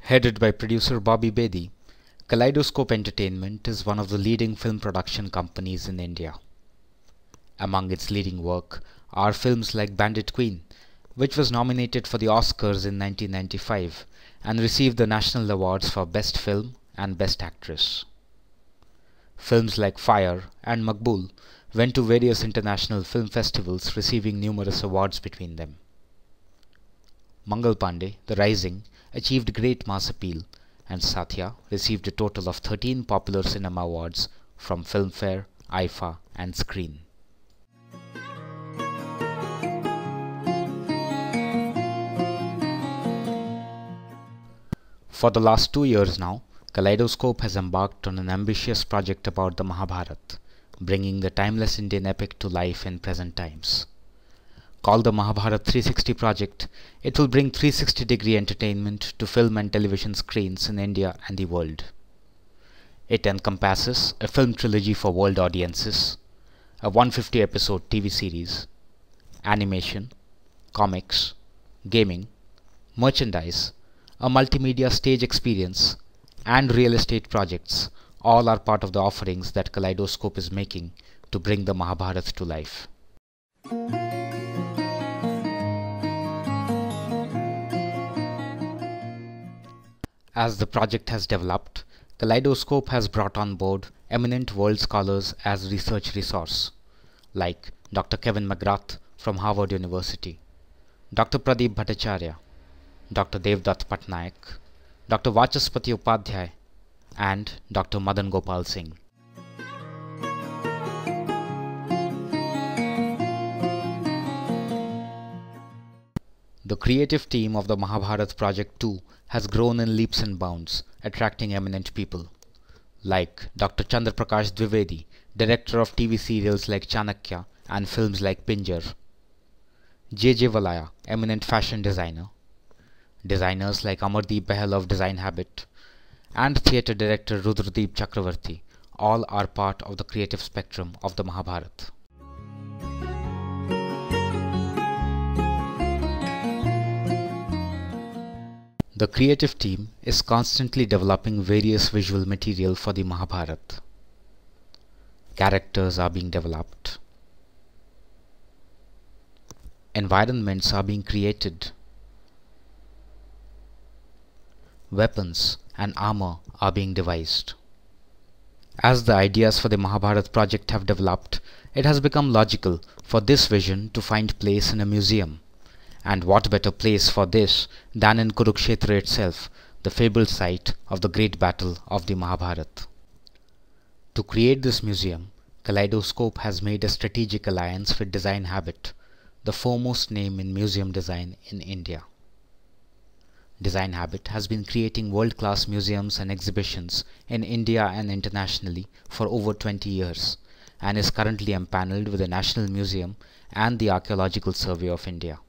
Headed by producer Bobby Bedi, Kaleidoscope Entertainment is one of the leading film production companies in India. Among its leading work are films like Bandit Queen, which was nominated for the Oscars in 1995 and received the national awards for Best Film and Best Actress. Films like Fire and Maqbool went to various international film festivals, receiving numerous awards between them. Mangal Pandey, The Rising, achieved great mass appeal, and Satya received a total of 13 popular cinema awards from Filmfare, IFA and Screen. For the last 2 years now, Kaleidoscope has embarked on an ambitious project about the Mahabharata, bringing the timeless Indian epic to life in present times. Called the Mahabharata 360 project, it will bring 360-degree entertainment to film and television screens in India and the world. It encompasses a film trilogy for world audiences, a 150-episode TV series, animation, comics, gaming, merchandise, a multimedia stage experience, and real estate projects. All are part of the offerings that Kaleidoscope is making to bring the Mahabharata to life. As the project has developed, Kaleidoscope has brought on board eminent world scholars as research resource, like Dr. Kevin McGrath from Harvard University, Dr. Pradeep Bhattacharya, Dr. Devdutt Patnaik, Dr. Vachaspati Upadhyay, and Dr. Madan Gopal Singh. The creative team of the Mahabharata Project 2 has grown in leaps and bounds, attracting eminent people like Dr. Chandra Prakash Dwivedi, director of TV serials like Chanakya and films like Pinjar, J.J. Valaya, eminent fashion designer, designers like Amardeep Bahal of Design Habit, and theatre director Rudradeep Chakravarti. All are part of the creative spectrum of the Mahabharata. The creative team is constantly developing various visual material for the Mahabharata. Characters are being developed. Environments are being created. Weapons and armor are being devised. As the ideas for the Mahabharata project have developed, it has become logical for this vision to find place in a museum. And what better place for this than in Kurukshetra itself, the fabled site of the great battle of the Mahabharata. To create this museum, Kaleidoscope has made a strategic alliance with Design Habit, the foremost name in museum design in India. Design Habit has been creating world-class museums and exhibitions in India and internationally for over 20 years, and is currently empaneled with the National Museum and the Archaeological Survey of India.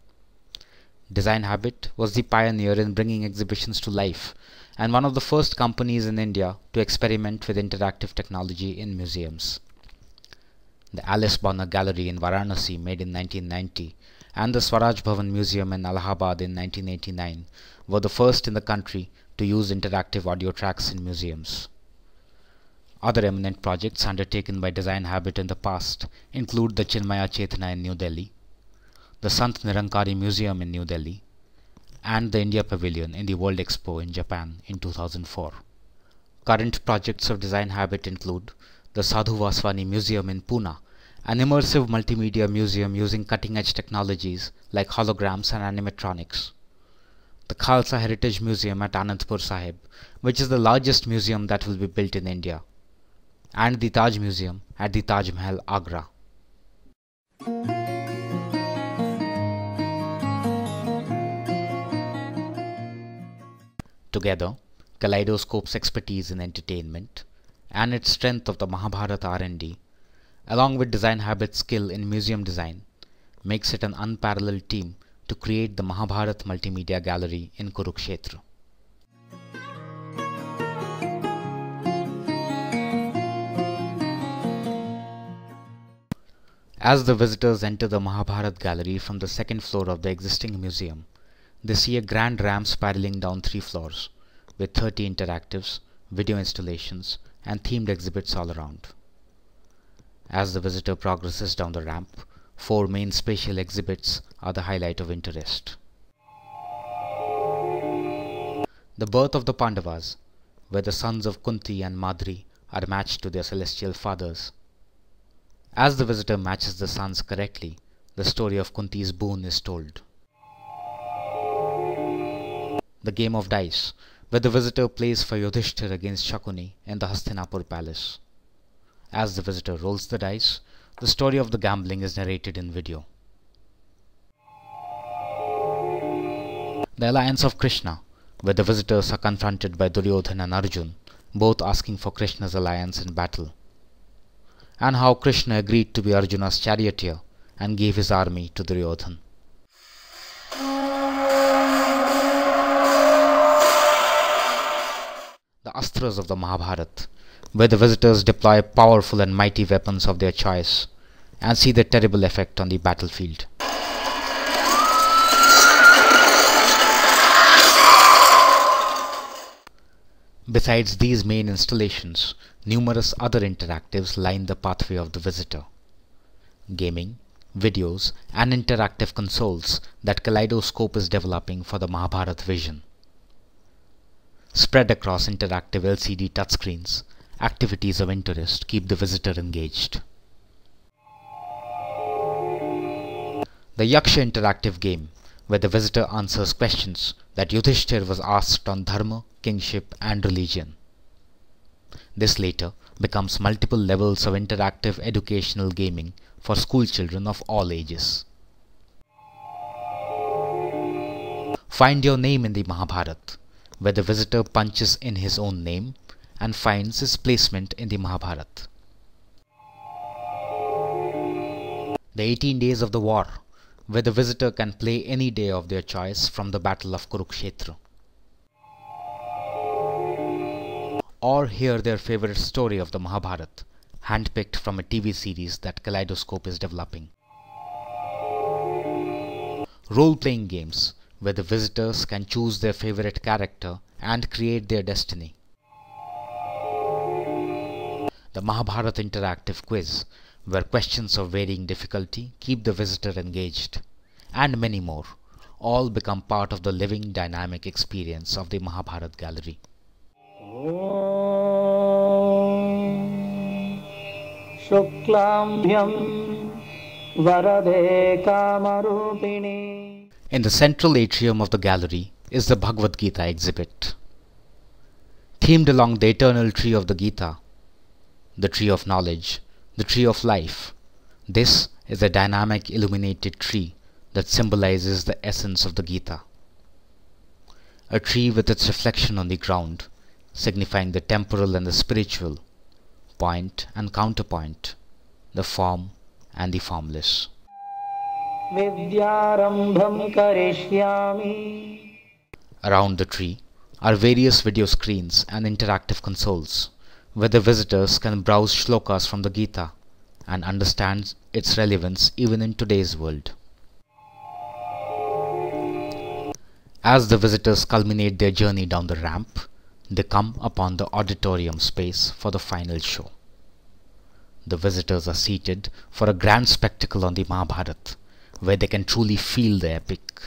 Design Habit was the pioneer in bringing exhibitions to life and one of the first companies in India to experiment with interactive technology in museums. The Alice Bonner Gallery in Varanasi, made in 1990, and the Swaraj Bhavan Museum in Allahabad in 1989 were the first in the country to use interactive audio tracks in museums. Other eminent projects undertaken by Design Habit in the past include the Chinmaya Chetna in New Delhi, the Sant Nirankari Museum in New Delhi, and the India Pavilion in the World Expo in Japan in 2004. Current projects of Design Habit include the Sadhu Vaswani Museum in Pune, an immersive multimedia museum using cutting-edge technologies like holograms and animatronics, the Khalsa Heritage Museum at Anandpur Sahib, which is the largest museum that will be built in India, and the Taj Museum at the Taj Mahal, Agra. Together, Kaleidoscope's expertise in entertainment and its strength of the Mahabharata R&D, along with Design Habit's skill in museum design, makes it an unparalleled team to create the Mahabharata Multimedia Gallery in Kurukshetra. As the visitors enter the Mahabharata Gallery from the second floor of the existing museum, they see a grand ramp spiraling down 3 floors, with 30 interactives, video installations, and themed exhibits all around. As the visitor progresses down the ramp, 4 main spatial exhibits are the highlight of interest. The birth of the Pandavas, where the sons of Kunti and Madri are matched to their celestial fathers. As the visitor matches the sons correctly, the story of Kunti's boon is told. The game of dice, where the visitor plays for Yudhishthir against Shakuni in the Hastinapur palace. As the visitor rolls the dice, the story of the gambling is narrated in video. The alliance of Krishna, where the visitors are confronted by Duryodhana and Arjun, both asking for Krishna's alliance in battle. And how Krishna agreed to be Arjuna's charioteer and gave his army to Duryodhana. The Astras of the Mahabharata, where the visitors deploy powerful and mighty weapons of their choice and see their terrible effect on the battlefield. Besides these main installations, numerous other interactives line the pathway of the visitor. Gaming, videos, and interactive consoles that Kaleidoscope is developing for the Mahabharata vision. Spread across interactive LCD touchscreens, activities of interest keep the visitor engaged. The Yaksha interactive game, where the visitor answers questions that Yudhishthir was asked on dharma, kingship, and religion. This later becomes multiple levels of interactive educational gaming for school children of all ages. Find your name in the Mahabharata, where the visitor punches in his own name and finds his placement in the Mahabharata. The 18 days of the war, where the visitor can play any day of their choice from the battle of Kurukshetra. Or hear their favorite story of the Mahabharata, handpicked from a TV series that Kaleidoscope is developing. Role-playing games, where the visitors can choose their favorite character and create their destiny. The Mahabharata interactive quiz, where questions of varying difficulty keep the visitor engaged, and many more, all become part of the living dynamic experience of the Mahabharata gallery. In the central atrium of the gallery is the Bhagavad Gita exhibit. Themed along the eternal tree of the Gita, the tree of knowledge, the tree of life, this is a dynamic illuminated tree that symbolizes the essence of the Gita. A tree with its reflection on the ground, signifying the temporal and the spiritual, point and counterpoint, the form and the formless. Around the tree are various video screens and interactive consoles, where the visitors can browse shlokas from the Gita and understand its relevance even in today's world. As the visitors culminate their journey down the ramp, they come upon the auditorium space for the final show. The visitors are seated for a grand spectacle on the Mahabharata, where they can truly feel the epic.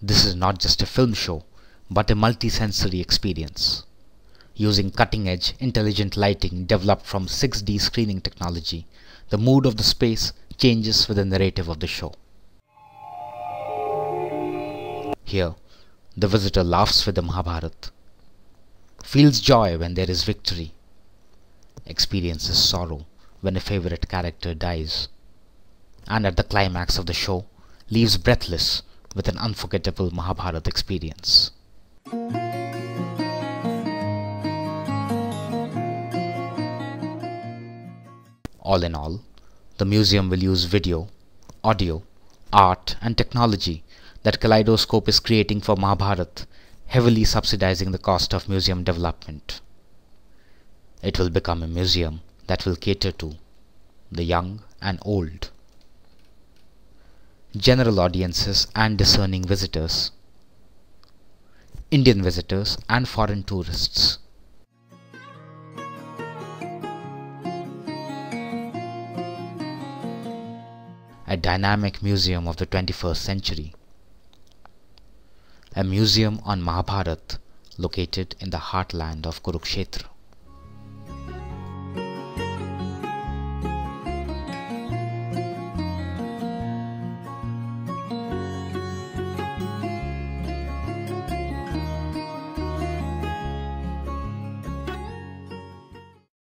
This is not just a film show, but a multi-sensory experience. Using cutting-edge, intelligent lighting developed from 6D screening technology, the mood of the space changes with the narrative of the show. Here, the visitor laughs with the Mahabharata, feels joy when there is victory, experiences sorrow when a favorite character dies, and at the climax of the show, leaves breathless with an unforgettable Mahabharata experience. All in all, the museum will use video, audio, art and technology that Kaleidoscope is creating for Mahabharata, heavily subsidizing the cost of museum development. It will become a museum that will cater to the young and old, general audiences and discerning visitors. Indian visitors and foreign tourists. A dynamic museum of the 21st century. A museum on Mahabharata located in the heartland of Kurukshetra.